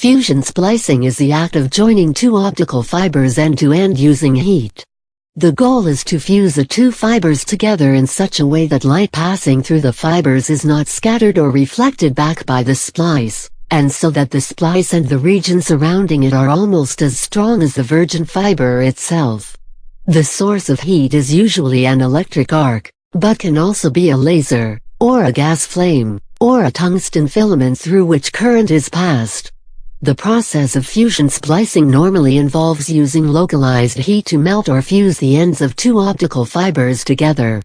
Fusion splicing is the act of joining two optical fibers end-to-end using heat. The goal is to fuse the two fibers together in such a way that light passing through the fibers is not scattered or reflected back by the splice, and so that the splice and the region surrounding it are almost as strong as the virgin fiber itself. The source of heat is usually an electric arc, but can also be a laser, or a gas flame, or a tungsten filament through which current is passed. The process of fusion splicing normally involves using localized heat to melt or fuse the ends of two optical fibers together.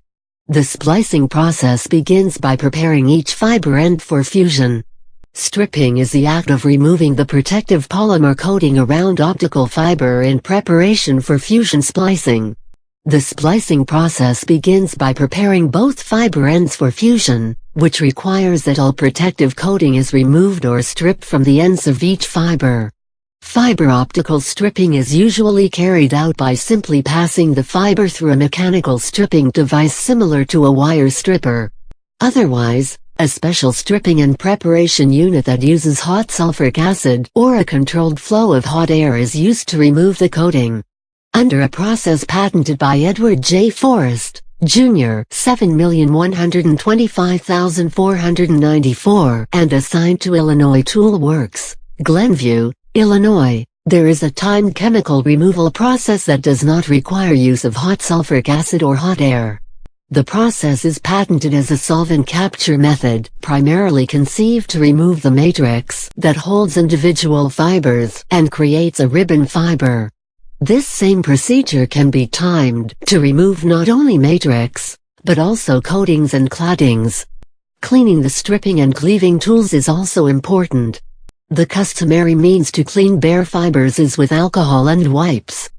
The splicing process begins by preparing each fiber end for fusion. Stripping is the act of removing the protective polymer coating around optical fiber in preparation for fusion splicing. The splicing process begins by preparing both fiber ends for fusion, which requires that all protective coating is removed or stripped from the ends of each fiber. Fiber optical stripping is usually carried out by simply passing the fiber through a mechanical stripping device similar to a wire stripper. Otherwise, a special stripping and preparation unit that uses hot sulfuric acid or a controlled flow of hot air is used to remove the coating. Under a process patented by Edward J. Forrest, Jr. 7,125,494 and assigned to Illinois Tool Works, Glenview, Illinois, there is a timed chemical removal process that does not require use of hot sulfuric acid or hot air. The process is patented as a solvent capture method, primarily conceived to remove the matrix that holds individual fibers and creates a ribbon fiber. This same procedure can be timed to remove not only matrix, but also coatings and claddings. Cleaning the stripping and cleaving tools is also important. The customary means to clean bare fibers is with alcohol and wipes.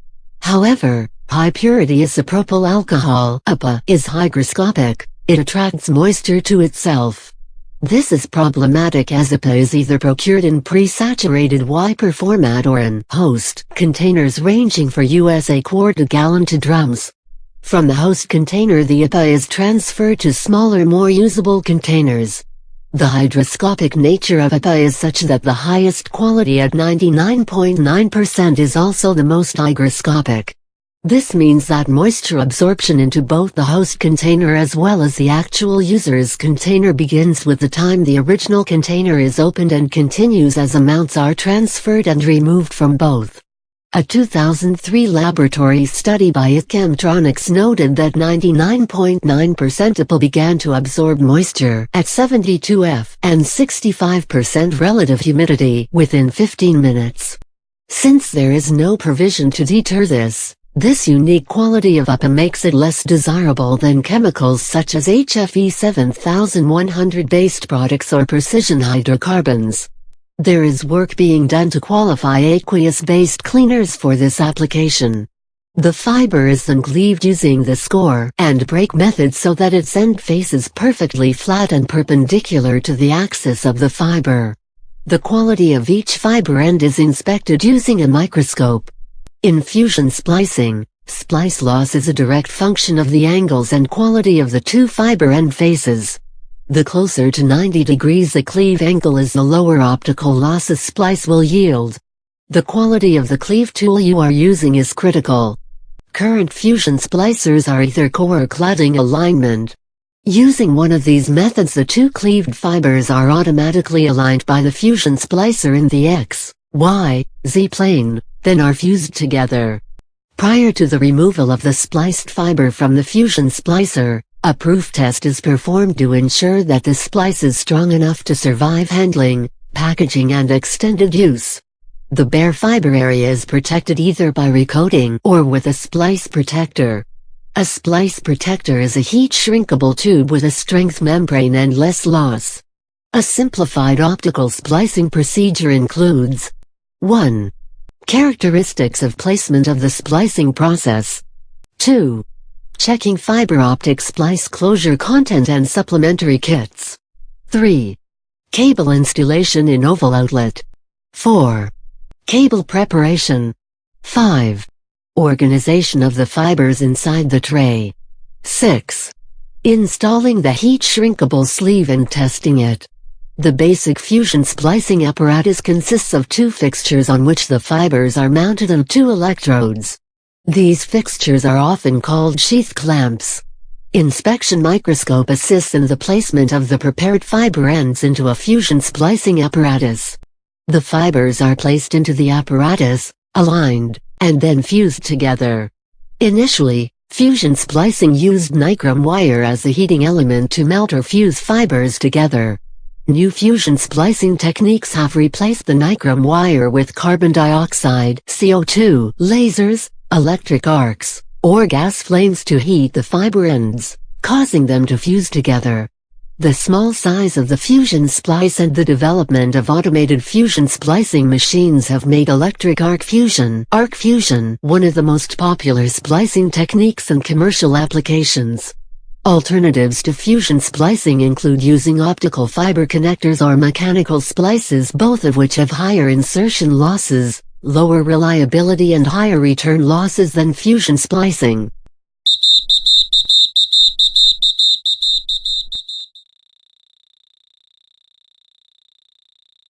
However, high-purity isopropyl alcohol (APA) is hygroscopic. It attracts moisture to itself. This is problematic as APA is either procured in pre-saturated wiper format or in host containers ranging for USA quart to gallon to drums. From the host container the APA is transferred to smaller more usable containers. The hygroscopic nature of APA is such that the highest quality at 99.9% is also the most hygroscopic. This means that moisture absorption into both the host container as well as the actual user's container begins with the time the original container is opened and continues as amounts are transferred and removed from both. A 2003 laboratory study by Chemtronics noted that 99.9% APA began to absorb moisture at 72 F and 65% relative humidity within 15 minutes. Since there is no provision to deter this unique quality of APA makes it less desirable than chemicals such as HFE 7100-based products or precision hydrocarbons. There is work being done to qualify aqueous-based cleaners for this application. The fiber is then cleaved using the score and break method so that its end face is perfectly flat and perpendicular to the axis of the fiber. The quality of each fiber end is inspected using a microscope. In fusion splicing, splice loss is a direct function of the angles and quality of the two fiber end faces. The closer to 90 degrees the cleave angle is, the lower optical loss a splice will yield. The quality of the cleave tool you are using is critical. Current fusion splicers are either core or cladding alignment. Using one of these methods the two cleaved fibers are automatically aligned by the fusion splicer in the X, Y, Z plane, then are fused together. Prior to the removal of the spliced fiber from the fusion splicer, a proof test is performed to ensure that the splice is strong enough to survive handling, packaging and extended use. The bare fiber area is protected either by recoating or with a splice protector. A splice protector is a heat-shrinkable tube with a strength membrane and less loss. A simplified optical splicing procedure includes 1. Characteristics of placement of the splicing process. 2. Checking fiber optic splice closure content and supplementary kits. 3. Cable installation in oval outlet. 4. Cable preparation. 5. Organization of the fibers inside the tray. 6. Installing the heat-shrinkable sleeve and testing it. The basic fusion splicing apparatus consists of two fixtures on which the fibers are mounted and two electrodes. These fixtures are often called sheath clamps. Inspection microscope assists in the placement of the prepared fiber ends into a fusion splicing apparatus. The fibers are placed into the apparatus, aligned, and then fused together. Initially, fusion splicing used nichrome wire as a heating element to melt or fuse fibers together. New fusion splicing techniques have replaced the nichrome wire with carbon dioxide (CO2) lasers, electric arcs, or gas flames to heat the fiber ends, causing them to fuse together. The small size of the fusion splice and the development of automated fusion splicing machines have made electric arc fusion one of the most popular splicing techniques in commercial applications. Alternatives to fusion splicing include using optical fiber connectors or mechanical splices, both of which have higher insertion losses, lower reliability and higher return losses than fusion splicing.